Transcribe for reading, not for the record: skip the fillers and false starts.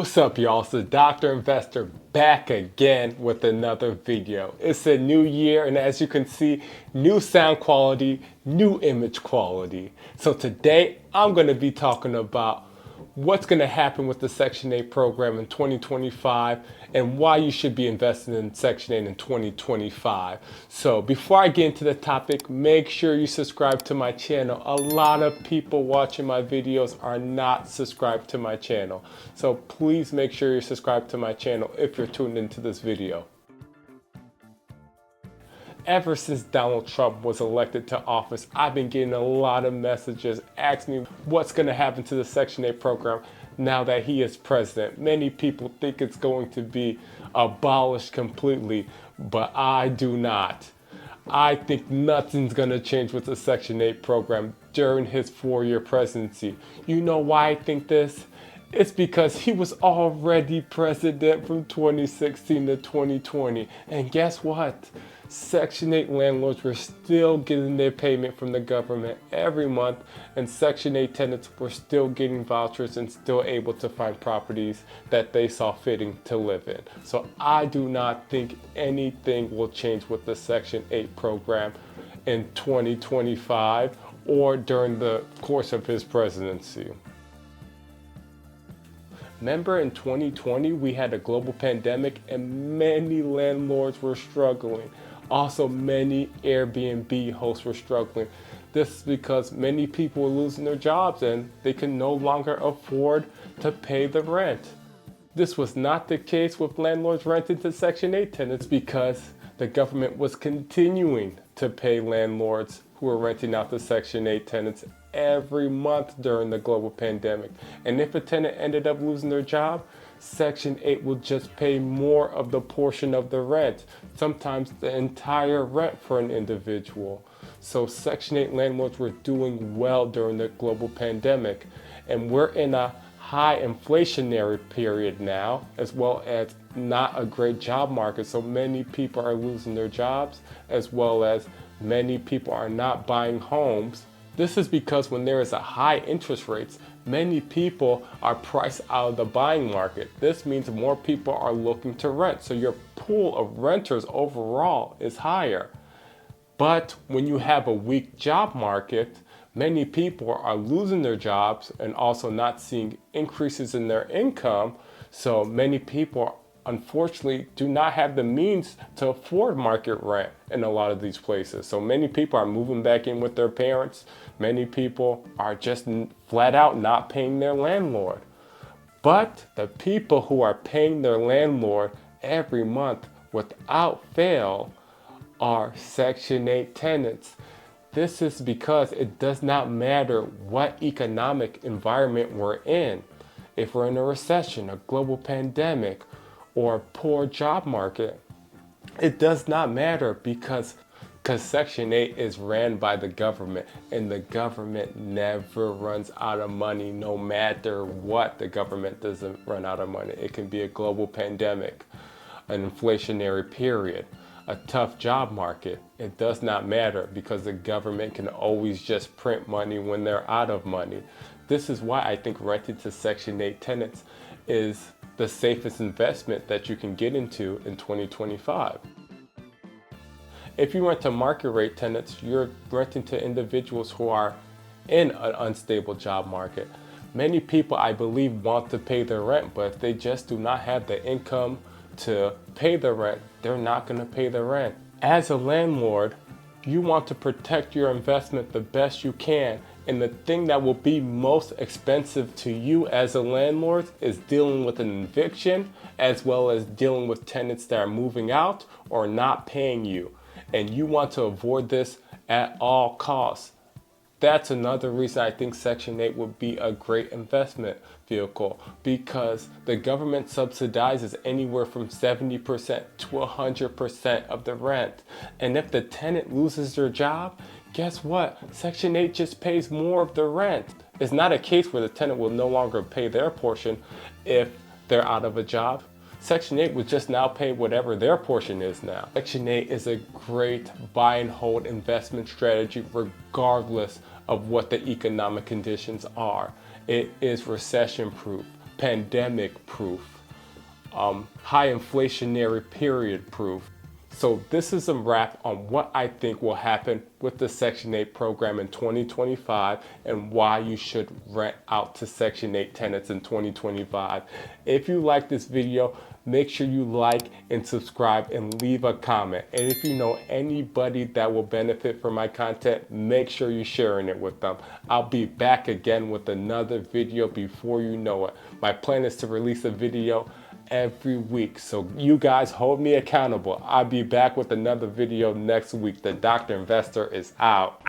What's up, y'all? It's the Dr. Investor back again with another video. It's a new year, and as you can see, new sound quality, new image quality. So today I'm going to be talking about what's going to happen with the Section 8 program in 2025 and why you should be investing in Section 8 in 2025. So before I get into the topic, make sure you subscribe to my channel. A lot of people watching my videos are not subscribed to my channel. So please make sure you're subscribed to my channel if you're tuned into this video. Ever since Donald Trump was elected to office, I've been getting a lot of messages asking me what's going to happen to the Section 8 program now that he is president. Many people think it's going to be abolished completely, but I do not. I think nothing's going to change with the Section 8 program during his 4-year presidency. You know why I think this? It's because he was already president from 2016 to 2020. And guess what? Section 8 landlords were still getting their payment from the government every month, and Section 8 tenants were still getting vouchers and still able to find properties that they saw fitting to live in. So I do not think anything will change with the Section 8 program in 2025 or during the course of his presidency. Remember in 2020, we had a global pandemic and many landlords were struggling. Also, many Airbnb hosts were struggling. This is because many people were losing their jobs and they can no longer afford to pay the rent. This was not the case with landlords renting to Section 8 tenants because the government was continuing to pay landlords who were renting out to Section 8 tenants every month during the global pandemic. And if a tenant ended up losing their job, Section 8 will just pay more of the portion of the rent, sometimes the entire rent for an individual. So Section 8 landlords were doing well during the global pandemic. And we're in a high inflationary period now, as well as not a great job market. So many people are losing their jobs, as well as many people are not buying homes. This is because when there is a high interest rates, many people are priced out of the buying market. This means more people are looking to rent. So your pool of renters overall is higher. But when you have a weak job market, many people are losing their jobs and also not seeing increases in their income. So many people unfortunately do not have the means to afford market rent in a lot of these places. So many people are moving back in with their parents. Many people are just flat out not paying their landlord. But the people who are paying their landlord every month without fail are Section 8 tenants. This is because it does not matter what economic environment we're in. If we're in a recession, a global pandemic, or a poor job market, it does not matter because Section 8 is ran by the government, and the government never runs out of money. No matter what, the government doesn't run out of money. It can be a global pandemic, an inflationary period, a tough job market. It does not matter because the government can always just print money when they're out of money. This is why I think renting to Section 8 tenants is the safest investment that you can get into in 2025. If you rent to market rate tenants, you're renting to individuals who are in an unstable job market. Many people, I believe, want to pay their rent, but if they just do not have the income to pay the rent, they're not going to pay the rent. As a landlord, you want to protect your investment the best you can. And the thing that will be most expensive to you as a landlord is dealing with an eviction, as well as dealing with tenants that are moving out or not paying you. And you want to avoid this at all costs. That's another reason I think Section 8 would be a great investment vehicle, because the government subsidizes anywhere from 70% to 100% of the rent. And if the tenant loses their job, guess what? Section 8 just pays more of the rent. It's not a case where the tenant will no longer pay their portion if they're out of a job. Section 8 would just now pay whatever their portion is now. Section 8 is a great buy and hold investment strategy regardless of what the economic conditions are. It is recession proof. pandemic proof, high inflationary period proof. So this is a wrap on what I think will happen with the Section 8 program in 2025 and why you should rent out to Section 8 tenants in 2025. If you like this video, make sure you like and subscribe and leave a comment. And if you know anybody that will benefit from my content, make sure you're sharing it with them. I'll be back again with another video before you know it. My plan is to release a video every week, so you guys hold me accountable. I'll be back with another video next week. The Dr. Investor is out.